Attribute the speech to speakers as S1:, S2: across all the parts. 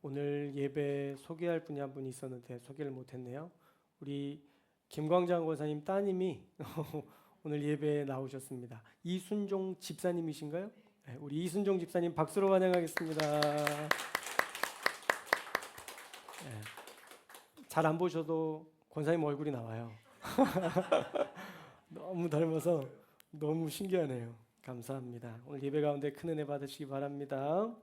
S1: 오늘 예배 소개할 분이 한 분이 있었는데 소개를 못했네요. 우리 김광장 권사님 따님이 오늘 예배에 나오셨습니다. 이순종 집사님이신가요? 네, 우리 이순종 집사님 박수로 환영하겠습니다. 네, 잘 안 보셔도 권사님 얼굴이 나와요. 너무 닮아서 너무 신기하네요. 감사합니다. 오늘 예배 가운데 큰 은혜 받으시기 바랍니다.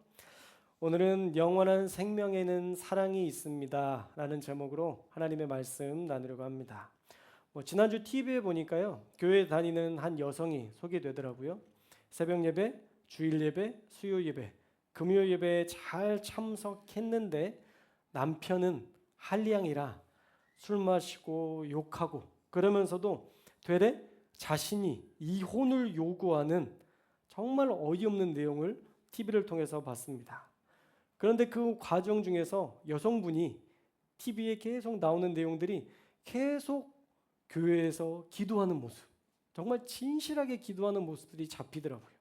S1: 오늘은 영원한 생명에는 사랑이 있습니다 라는 제목으로 하나님의 말씀 나누려고 합니다. 지난주 TV에 보니까요, 교회 다니는 한 여성이 소개되더라고요. 새벽 예배, 주일 예배, 수요 예배, 금요 예배에 잘 참석했는데 남편은 한량이라 술 마시고 욕하고, 그러면서도 되레 자신이 이혼을 요구하는 정말 어이없는 내용을 TV를 통해서 봤습니다. 그런데 그 과정 중에서 여성분이 TV에 계속 나오는 내용들이 계속 교회에서 기도하는 모습, 정말 진실하게 기도하는 모습들이 잡히더라고요.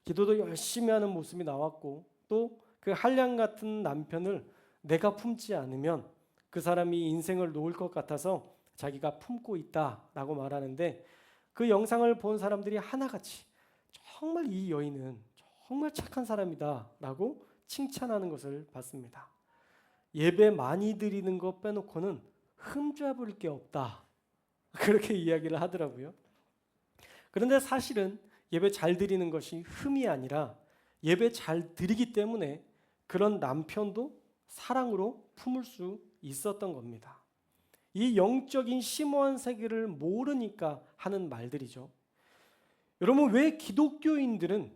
S1: 기도도 열심히 하는 모습이 나왔고, 또 그 한량 같은 남편을 내가 품지 않으면 그 사람이 인생을 놓을 것 같아서 자기가 품고 있다라고 말하는데, 그 영상을 본 사람들이 하나같이 정말 이 여인은 정말 착한 사람이다라고 칭찬하는 것을 봤습니다. 예배 많이 드리는 것 빼놓고는 흠잡을 게 없다, 그렇게 이야기를 하더라고요. 그런데 사실은 예배 잘 드리는 것이 흠이 아니라 예배 잘 드리기 때문에 그런 남편도 사랑으로 품을 수 있었던 겁니다. 이 영적인 심오한 세계를 모르니까 하는 말들이죠. 여러분, 왜 기독교인들은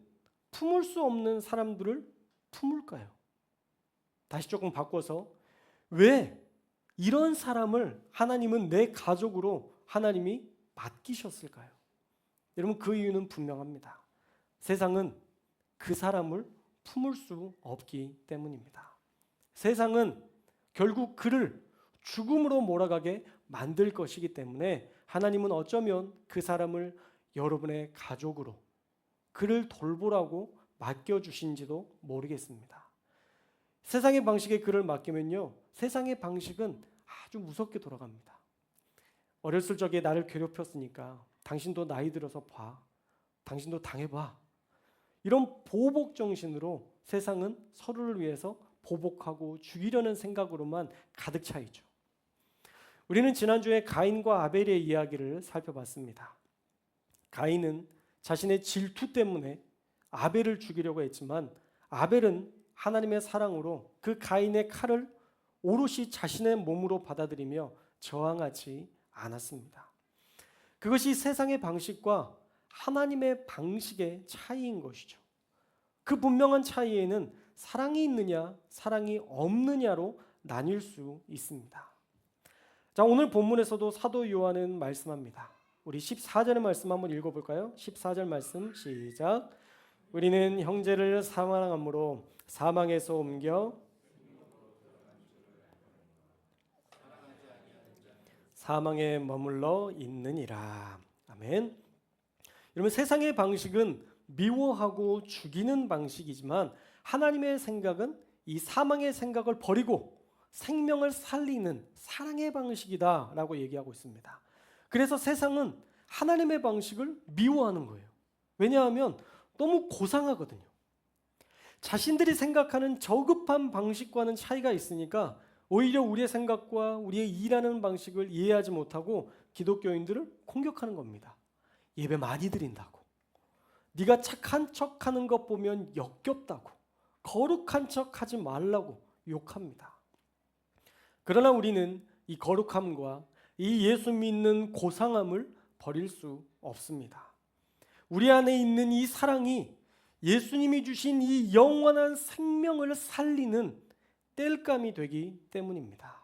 S1: 품을 수 없는 사람들을 품을까요? 다시 조금 바꿔서, 왜 이런 사람을 하나님은 내 가족으로 하나님이 맡기셨을까요? 여러분, 그 이유는 분명합니다. 세상은 그 사람을 품을 수 없기 때문입니다. 세상은 결국 그를 죽음으로 몰아가게 만들 것이기 때문에 하나님은 어쩌면 그 사람을 여러분의 가족으로, 그를 돌보라고 맡겨주신지도 모르겠습니다. 세상의 방식에 그를 맡기면요, 세상의 방식은 아주 무섭게 돌아갑니다. 어렸을 적에 나를 괴롭혔으니까 당신도 나이 들어서 봐, 당신도 당해봐, 이런 보복 정신으로 세상은 서로를 위해서 보복하고 죽이려는 생각으로만 가득 차 있죠. 우리는 지난주에 가인과 아벨의 이야기를 살펴봤습니다. 가인은 자신의 질투 때문에 아벨을 죽이려고 했지만, 아벨은 하나님의 사랑으로 그 가인의 칼을 오롯이 자신의 몸으로 받아들이며 저항하지 않았습니다. 그것이 세상의 방식과 하나님의 방식의 차이인 것이죠. 그 분명한 차이에는 사랑이 있느냐 사랑이 없느냐로 나뉠 수 있습니다. 자, 오늘 본문에서도 사도 요한은 말씀합니다. 우리 14절의 말씀 한번 읽어볼까요? 14절 말씀 시작. 우리는 형제를 사랑함으로 사망에서 옮겨 사망에 머물러 있느니라. 아멘. 여러분, 세상의 방식은 미워하고 죽이는 방식이지만 하나님의 생각은 이 사망의 생각을 버리고 생명을 살리는 사랑의 방식이다라고 얘기하고 있습니다. 그래서 세상은 하나님의 방식을 미워하는 거예요. 왜냐하면 너무 고상하거든요. 자신들이 생각하는 저급한 방식과는 차이가 있으니까 오히려 우리의 생각과 우리의 일하는 방식을 이해하지 못하고 기독교인들을 공격하는 겁니다. 예배 많이 드린다고, 네가 착한 척하는 것 보면 역겹다고, 거룩한 척하지 말라고 욕합니다. 그러나 우리는 이 거룩함과 이 예수 믿는 고상함을 버릴 수 없습니다. 우리 안에 있는 이 사랑이 예수님이 주신 이 영원한 생명을 살리는 땔감이 되기 때문입니다.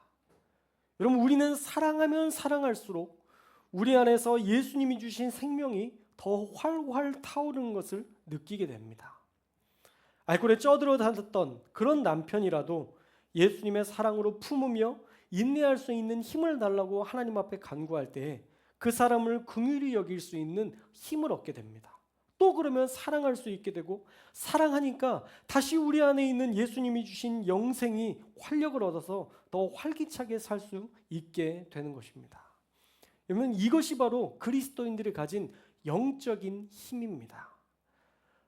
S1: 여러분, 우리는 사랑하면 사랑할수록 우리 안에서 예수님이 주신 생명이 더 활활 타오르는 것을 느끼게 됩니다. 알코올에 쪄들어 다녔던 그런 남편이라도 예수님의 사랑으로 품으며 인내할 수 있는 힘을 달라고 하나님 앞에 간구할 때 그 사람을 긍휼히 여길 수 있는 힘을 얻게 됩니다. 또 그러면 사랑할 수 있게 되고, 사랑하니까 다시 우리 안에 있는 예수님이 주신 영생이 활력을 얻어서 더 활기차게 살 수 있게 되는 것입니다. 여러분, 이것이 바로 그리스도인들이 가진 영적인 힘입니다.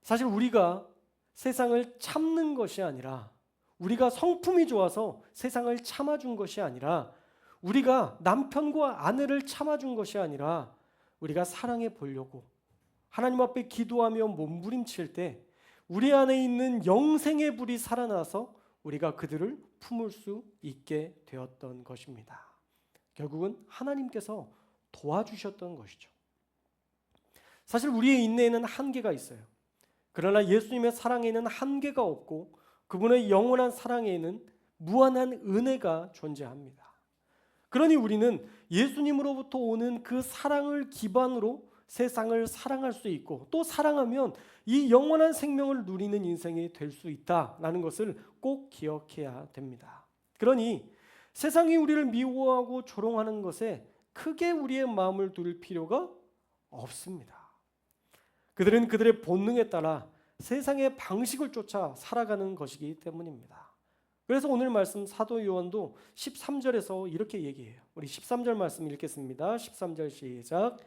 S1: 사실 우리가 세상을 참는 것이 아니라, 우리가 성품이 좋아서 세상을 참아준 것이 아니라, 우리가 남편과 아내를 참아준 것이 아니라, 우리가 사랑해 보려고 하나님 앞에 기도하며 몸부림칠 때 우리 안에 있는 영생의 불이 살아나서 우리가 그들을 품을 수 있게 되었던 것입니다. 결국은 하나님께서 도와주셨던 것이죠. 사실 우리의 인내에는 한계가 있어요. 그러나 예수님의 사랑에는 한계가 없고 그분의 영원한 사랑에는 무한한 은혜가 존재합니다. 그러니 우리는 예수님으로부터 오는 그 사랑을 기반으로 세상을 사랑할 수 있고, 또 사랑하면 이 영원한 생명을 누리는 인생이 될 수 있다라는 것을 꼭 기억해야 됩니다. 그러니 세상이 우리를 미워하고 조롱하는 것에 크게 우리의 마음을 둘 필요가 없습니다. 그들은 그들의 본능에 따라 세상의 방식을 쫓아 살아가는 것이기 때문입니다. 그래서 오늘 말씀 사도 요한도 13절에서 이렇게 얘기해요. 우리 13절 말씀 읽겠습니다. 13절 시작.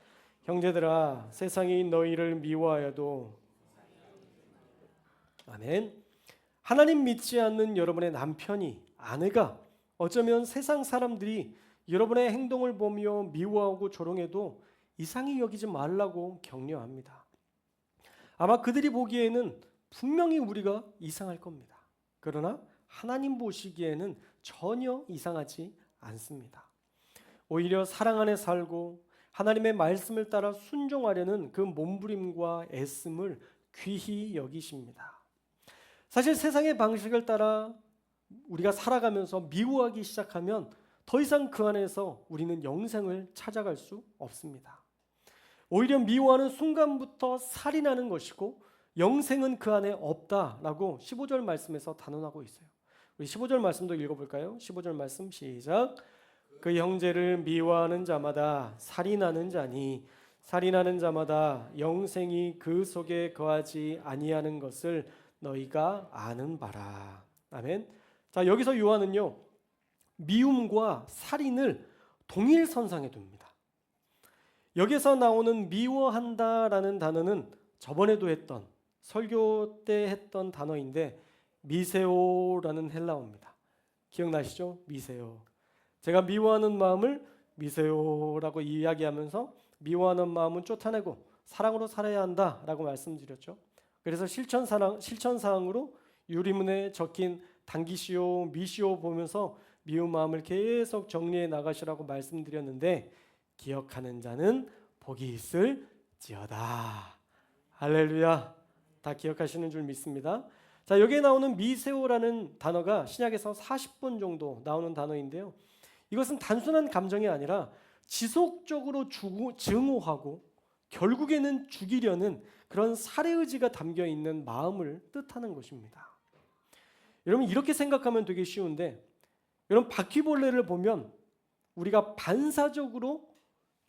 S1: 형제들아, 세상이 너희를 미워하여도, 아멘. 하나님 믿지 않는 여러분의 남편이, 아내가 어쩌면 세상 사람들이 여러분의 행동을 보며 미워하고 조롱해도 이상히 여기지 말라고 격려합니다. 아마 그들이 보기에는 분명히 우리가 이상할 겁니다. 그러나 하나님 보시기에는 전혀 이상하지 않습니다. 오히려 사랑 안에 살고 하나님의 말씀을 따라 순종하려는 그 몸부림과 애씀을 귀히 여기십니다. 사실 세상의 방식을 따라 우리가 살아가면서 미워하기 시작하면 더 이상 그 안에서 우리는 영생을 찾아갈 수 없습니다. 오히려 미워하는 순간부터 살이 나는 것이고 영생은 그 안에 없다라고 15절 말씀에서 단언하고 있어요. 우리 15절 말씀도 읽어볼까요? 15절 말씀 시작. 그 형제를 미워하는 자마다 살이 나는 자니 살이 나는 자마다 영생이 그 속에 거하지 아니하는 것을 너희가 아는 바라. 아멘. 자, 여기서 요한은요, 미움과 살인을 동일선상에 둡니다. 여기서 나오는 미워한다라는 단어는 저번에도 했던, 설교 때 했던 단어인데 미세오라는 헬라어입니다. 기억나시죠? 미세오. 제가 미워하는 마음을 미세오라고 이야기하면서 미워하는 마음은 쫓아내고 사랑으로 살아야 한다라고 말씀드렸죠. 그래서 실천사항으로 유리문에 적힌 당기시오, 미시오 보면서 미운 마음을 계속 정리해 나가시라고 말씀드렸는데, 기억하는 자는 복이 있을지어다. 할렐루야. 다 기억하시는 줄 믿습니다. 자, 여기에 나오는 미세오라는 단어가 신약에서 40번 정도 나오는 단어인데요, 이것은 단순한 감정이 아니라 지속적으로 증오하고 결국에는 죽이려는 그런 살해 의지가 담겨 있는 마음을 뜻하는 것입니다. 여러분, 이렇게 생각하면 되게 쉬운데, 여러분 바퀴벌레를 보면 우리가 반사적으로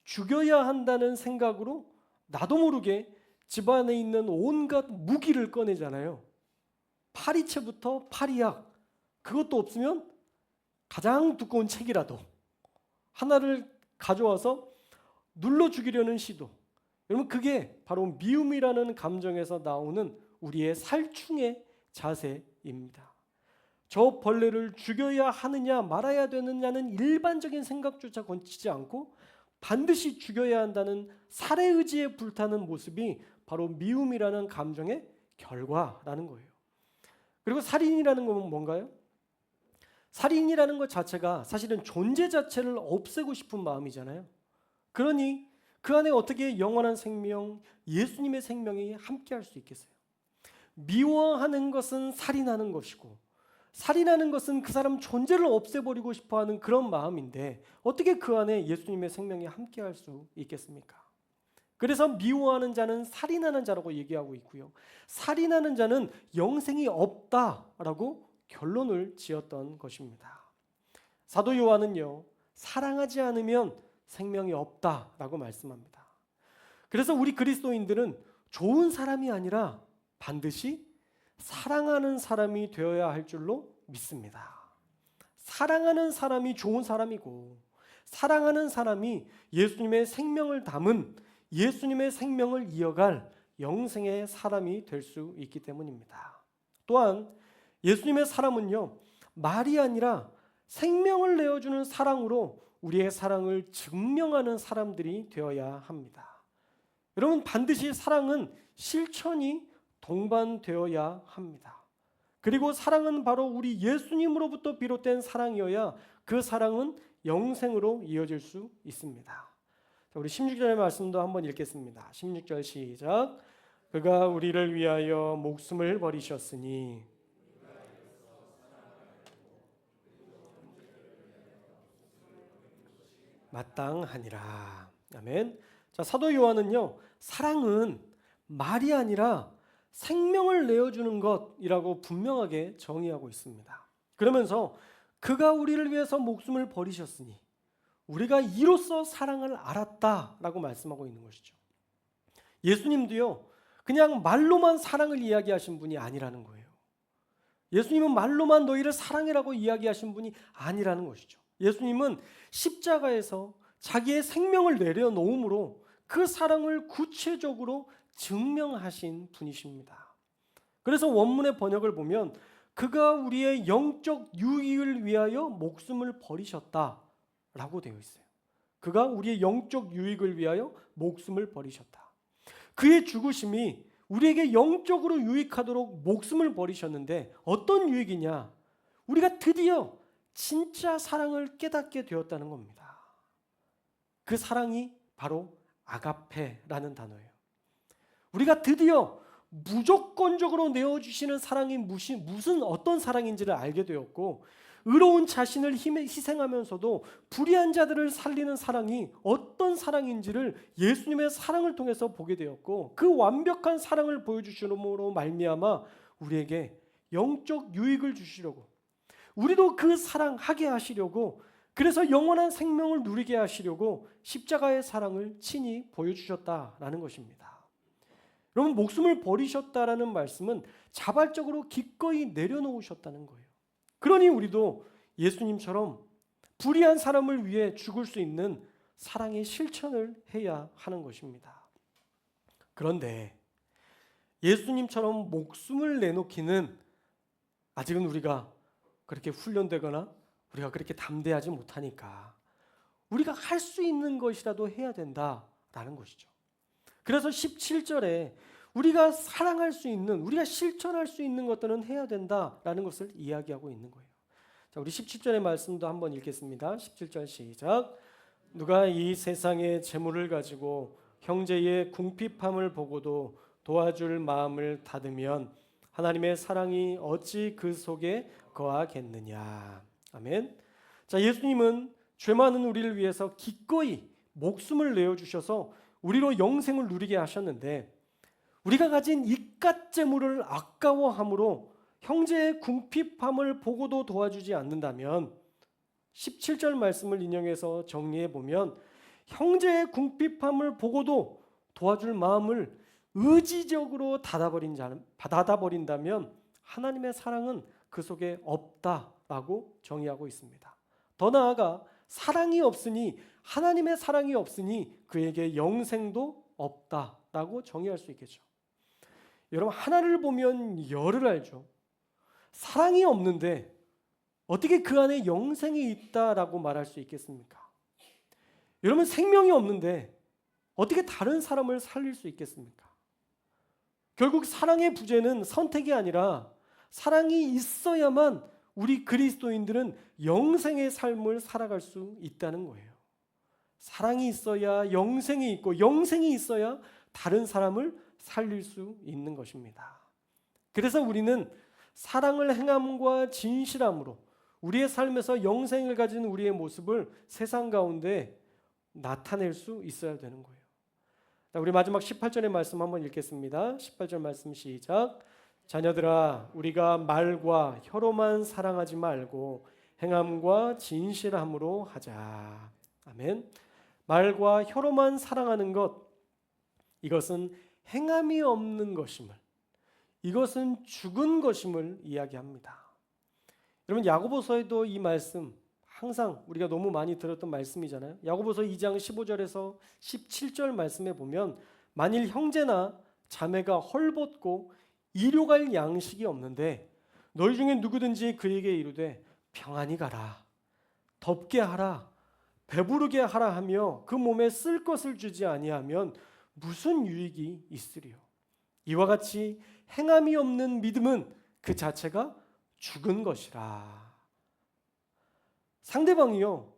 S1: 죽여야 한다는 생각으로 나도 모르게 집안에 있는 온갖 무기를 꺼내잖아요. 파리채부터 파리약, 그것도 없으면 가장 두꺼운 책이라도 하나를 가져와서 눌러 죽이려는 시도. 여러분, 그게 바로 미움이라는 감정에서 나오는 우리의 살충의 자세입니다. 저 벌레를 죽여야 하느냐 말아야 되느냐는 일반적인 생각조차 거치지 않고 반드시 죽여야 한다는 살해 의지에 불타는 모습이 바로 미움이라는 감정의 결과라는 거예요. 그리고 살인이라는 건 뭔가요? 살인이라는 것 자체가 사실은 존재 자체를 없애고 싶은 마음이잖아요. 그러니 그 안에 어떻게 영원한 생명, 예수님의 생명이 함께할 수 있겠어요? 미워하는 것은 살인하는 것이고, 살인하는 것은 그 사람 존재를 없애버리고 싶어하는 그런 마음인데 어떻게 그 안에 예수님의 생명이 함께할 수 있겠습니까? 그래서 미워하는 자는 살인하는 자라고 얘기하고 있고요, 살인하는 자는 영생이 없다라고 결론을 지었던 것입니다. 사도 요한은요, 사랑하지 않으면 생명이 없다라고 말씀합니다. 그래서 우리 그리스도인들은 좋은 사람이 아니라 반드시 사랑하는 사람이 되어야 할 줄로 믿습니다. 사랑하는 사람이 좋은 사람이고, 사랑하는 사람이 예수님의 생명을 담은, 예수님의 생명을 이어갈 영생의 사람이 될 수 있기 때문입니다. 또한 예수님의 사람은요, 말이 아니라 생명을 내어주는 사랑으로 우리의 사랑을 증명하는 사람들이 되어야 합니다. 여러분, 반드시 사랑은 실천이 동반되어야 합니다. 그리고 사랑은 바로 우리 예수님으로부터 비롯된 사랑이어야 그 사랑은 영생으로 이어질 수 있습니다. 우리 16절의 말씀도 한번 읽겠습니다. 16절 시작. 그가 우리를 위하여 목숨을 버리셨으니 마땅하니라. 아멘. 자, 사도 요한은요, 사랑은 말이 아니라 생명을 내어주는 것이라고 분명하게 정의하고 있습니다. 그러면서 그가 우리를 위해서 목숨을 버리셨으니 우리가 이로써 사랑을 알았다라고 말씀하고 있는 것이죠. 예수님도요, 그냥 말로만 사랑을 이야기하신 분이 아니라는 거예요. 예수님은 말로만 너희를 사랑해라고 이야기하신 분이 아니라는 것이죠. 예수님은 십자가에서 자기의 생명을 내려놓음으로 그 사랑을 구체적으로 증명하신 분이십니다. 그래서 원문의 번역을 보면 그가 우리의 영적 유익을 위하여 목숨을 버리셨다라고 되어 있어요. 그가 우리의 영적 유익을 위하여 목숨을 버리셨다. 그의 죽으심이 우리에게 영적으로 유익하도록 목숨을 버리셨는데 어떤 유익이냐? 우리가 드디어 진짜 사랑을 깨닫게 되었다는 겁니다. 그 사랑이 바로 아가페라는 단어예요. 우리가 드디어 무조건적으로 내어주시는 사랑이 무슨 어떤 사랑인지를 알게 되었고, 의로운 자신을 희생하면서도 불의한 자들을 살리는 사랑이 어떤 사랑인지를 예수님의 사랑을 통해서 보게 되었고, 그 완벽한 사랑을 보여주시므로 말미암아 우리에게 영적 유익을 주시려고, 우리도 그 사랑하게 하시려고, 그래서 영원한 생명을 누리게 하시려고 십자가의 사랑을 친히 보여주셨다라는 것입니다. 여러분, 목숨을 버리셨다라는 말씀은 자발적으로 기꺼이 내려놓으셨다는 거예요. 그러니 우리도 예수님처럼 불의한 사람을 위해 죽을 수 있는 사랑의 실천을 해야 하는 것입니다. 그런데 예수님처럼 목숨을 내놓기는 아직은 우리가 그렇게 훈련되거나 우리가 그렇게 담대하지 못하니까 우리가 할 수 있는 것이라도 해야 된다라는 것이죠. 그래서 17절에 우리가 사랑할 수 있는, 우리가 실천할 수 있는 것들은 해야 된다라는 것을 이야기하고 있는 거예요. 자, 우리 17절의 말씀도 한번 읽겠습니다. 17절 시작. 누가 이 세상의 재물을 가지고 형제의 궁핍함을 보고도 도와줄 마음을 닫으면 하나님의 사랑이 어찌 그 속에 거하겠느냐. 아멘. 자, 예수님은 죄 많은 우리를 위해서 기꺼이 목숨을 내어주셔서 우리로 영생을 누리게 하셨는데, 우리가 가진 이깟 재물을 아까워함으로 형제의 궁핍함을 보고도 도와주지 않는다면, 17절 말씀을 인용해서 정리해 보면 형제의 궁핍함을 보고도 도와줄 마음을 의지적으로 닫아버린다면 하나님의 사랑은 그 속에 없다라고 정의하고 있습니다. 더 나아가 사랑이 없으니, 하나님의 사랑이 없으니 그에게 영생도 없다라고 정의할 수 있겠죠. 여러분, 하나를 보면 열을 알죠. 사랑이 없는데 어떻게 그 안에 영생이 있다라고 말할 수 있겠습니까? 여러분, 생명이 없는데 어떻게 다른 사람을 살릴 수 있겠습니까? 결국 사랑의 부재는 선택이 아니라 사랑이 있어야만 우리 그리스도인들은 영생의 삶을 살아갈 수 있다는 거예요. 사랑이 있어야 영생이 있고, 영생이 있어야 다른 사람을 살릴 수 있는 것입니다. 그래서 우리는 사랑을 행함과 진실함으로 우리의 삶에서 영생을 가진 우리의 모습을 세상 가운데 나타낼 수 있어야 되는 거예요. 자, 우리 마지막 18절의 말씀 한번 읽겠습니다. 18절 말씀 시작. 자녀들아, 우리가 말과 혀로만 사랑하지 말고 행함과 진실함으로 하자. 아멘. 말과 혀로만 사랑하는 것, 이것은 행함이 없는 것임을, 이것은 죽은 것임을 이야기합니다. 여러분, 야고보서에도 이 말씀 항상 우리가 너무 많이 들었던 말씀이잖아요. 야고보서 2장 15절에서 17절 말씀에 보면 만일 형제나 자매가 헐벗고 이료갈 양식이 없는데 너희 중에 누구든지 그에게 이르되 평안히 가라, 덥게 하라, 배부르게 하라 하며 그 몸에 쓸 것을 주지 아니하면 무슨 유익이 있으리요. 이와 같이 행함이 없는 믿음은 그 자체가 죽은 것이라. 상대방이요,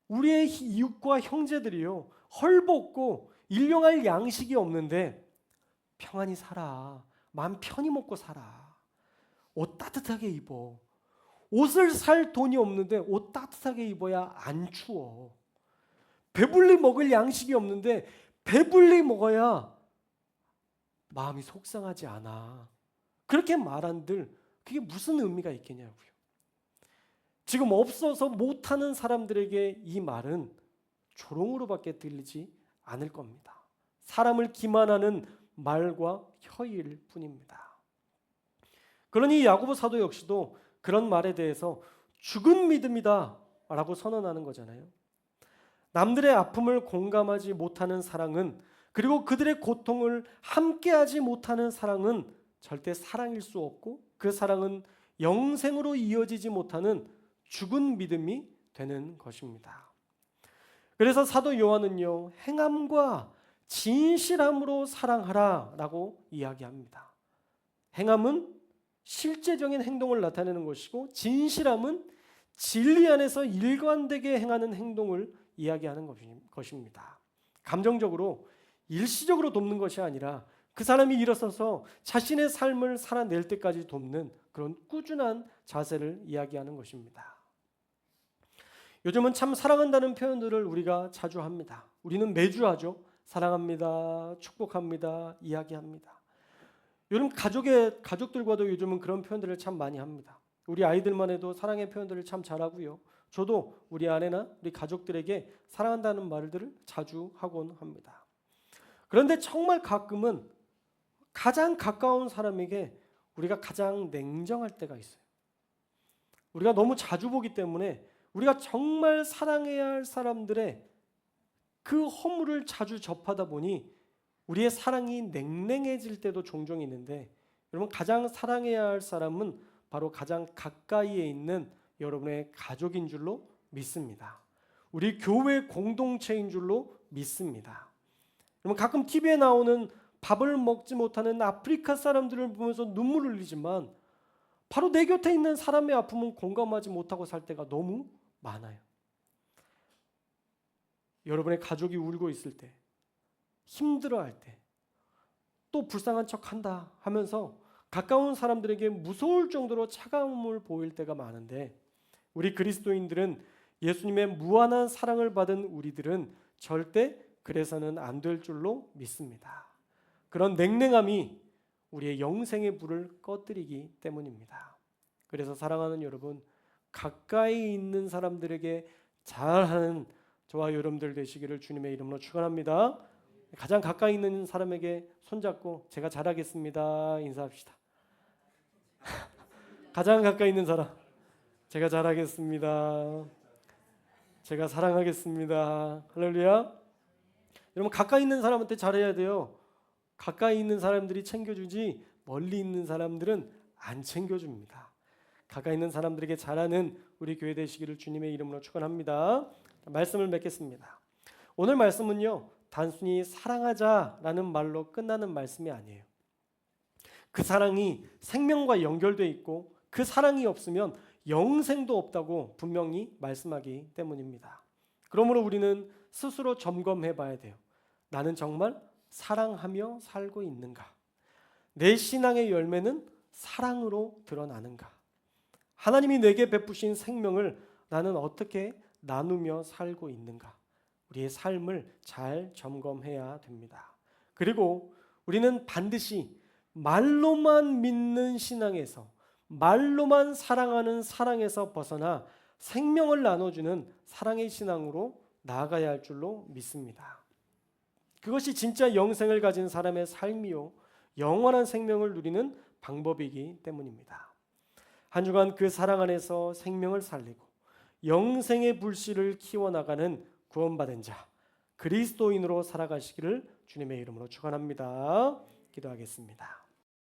S1: 우리의 이웃과 형제들이요, 헐벗고 일용할 양식이 없는데 평안히 살아, 마음 편히 먹고 살아, 옷 따뜻하게 입어. 옷을 살 돈이 없는데 옷 따뜻하게 입어야 안 추워. 배불리 먹을 양식이 없는데 배불리 먹어야 마음이 속상하지 않아. 그렇게 말한들 그게 무슨 의미가 있겠냐고요. 지금 없어서 못하는 사람들에게 이 말은 조롱으로밖에 들리지 않을 겁니다. 사람을 기만하는 말과 혀일 뿐입니다. 그러니 야고보 사도 역시도 그런 말에 대해서 죽은 믿음이다 라고 선언하는 거잖아요. 남들의 아픔을 공감하지 못하는 사랑은, 그리고 그들의 고통을 함께하지 못하는 사랑은 절대 사랑일 수 없고, 그 사랑은 영생으로 이어지지 못하는 죽은 믿음이 되는 것입니다. 그래서 사도 요한은요, 행함과 진실함으로 사랑하라 라고 이야기합니다. 행함은 실제적인 행동을 나타내는 것이고, 진실함은 진리 안에서 일관되게 행하는 행동을 이야기하는 것입니다. 감정적으로 일시적으로 돕는 것이 아니라 그 사람이 일어서서 자신의 삶을 살아낼 때까지 돕는 그런 꾸준한 자세를 이야기하는 것입니다. 요즘은 참 사랑한다는 표현들을 우리가 자주 합니다. 우리는 매주 하죠. 사랑합니다, 축복합니다, 이야기합니다. 요즘 가족들과도 요즘은 그런 표현들을 참 많이 합니다. 우리 아이들만 해도 사랑의 표현들을 참 잘하고요. 저도 우리 아내나 우리 가족들에게 사랑한다는 말들을 자주 하곤 합니다. 그런데 정말 가끔은 가장 가까운 사람에게 우리가 가장 냉정할 때가 있어요. 우리가 너무 자주 보기 때문에 우리가 정말 사랑해야 할 사람들의 그 허물을 자주 접하다 보니 우리의 사랑이 냉랭해질 때도 종종 있는데, 여러분, 가장 사랑해야 할 사람은 바로 가장 가까이에 있는 여러분의 가족인 줄로 믿습니다. 우리 교회 공동체인 줄로 믿습니다. 여러분, 가끔 TV에 나오는 밥을 먹지 못하는 아프리카 사람들을 보면서 눈물을 흘리지만 바로 내 곁에 있는 사람의 아픔은 공감하지 못하고 살 때가 너무 많아요. 여러분의 가족이 울고 있을 때, 힘들어할 때, 또 불쌍한 척한다 하면서 가까운 사람들에게 무서울 정도로 차가움을 보일 때가 많은데, 우리 그리스도인들은, 예수님의 무한한 사랑을 받은 우리들은 절대 그래서는 안 될 줄로 믿습니다. 그런 냉랭함이 우리의 영생의 불을 꺼뜨리기 때문입니다. 그래서 사랑하는 여러분, 가까이 있는 사람들에게 잘하는 저와 여러분들 되시기를 주님의 이름으로 축원합니다. 가장 가까이 있는 사람에게 손잡고 제가 잘하겠습니다 인사합시다. 가장 가까이 있는 사람, 제가 잘하겠습니다, 제가 사랑하겠습니다. 할렐루야. 여러분, 가까이 있는 사람한테 잘해야 돼요. 가까이 있는 사람들이 챙겨주지 멀리 있는 사람들은 안 챙겨줍니다. 가까이 있는 사람들에게 잘하는 우리 교회 되시기를 주님의 이름으로 축원합니다. 말씀을 맺겠습니다. 오늘 말씀은요, 단순히 사랑하자라는 말로 끝나는 말씀이 아니에요. 그 사랑이 생명과 연결되어 있고 그 사랑이 없으면 영생도 없다고 분명히 말씀하기 때문입니다. 그러므로 우리는 스스로 점검해 봐야 돼요. 나는 정말 사랑하며 살고 있는가? 내 신앙의 열매는 사랑으로 드러나는가? 하나님이 내게 베푸신 생명을 나는 어떻게 나누며 살고 있는가? 우리의 삶을 잘 점검해야 됩니다. 그리고 우리는 반드시 말로만 믿는 신앙에서, 말로만 사랑하는 사랑에서 벗어나 생명을 나눠주는 사랑의 신앙으로 나아가야 할 줄로 믿습니다. 그것이 진짜 영생을 가진 사람의 삶이요 영원한 생명을 누리는 방법이기 때문입니다. 한 주간 그 사랑 안에서 생명을 살리고 영생의 불씨를 키워나가는 구원받은 자 그리스도인으로 살아가시기를 주님의 이름으로 축원합니다. 기도하겠습니다.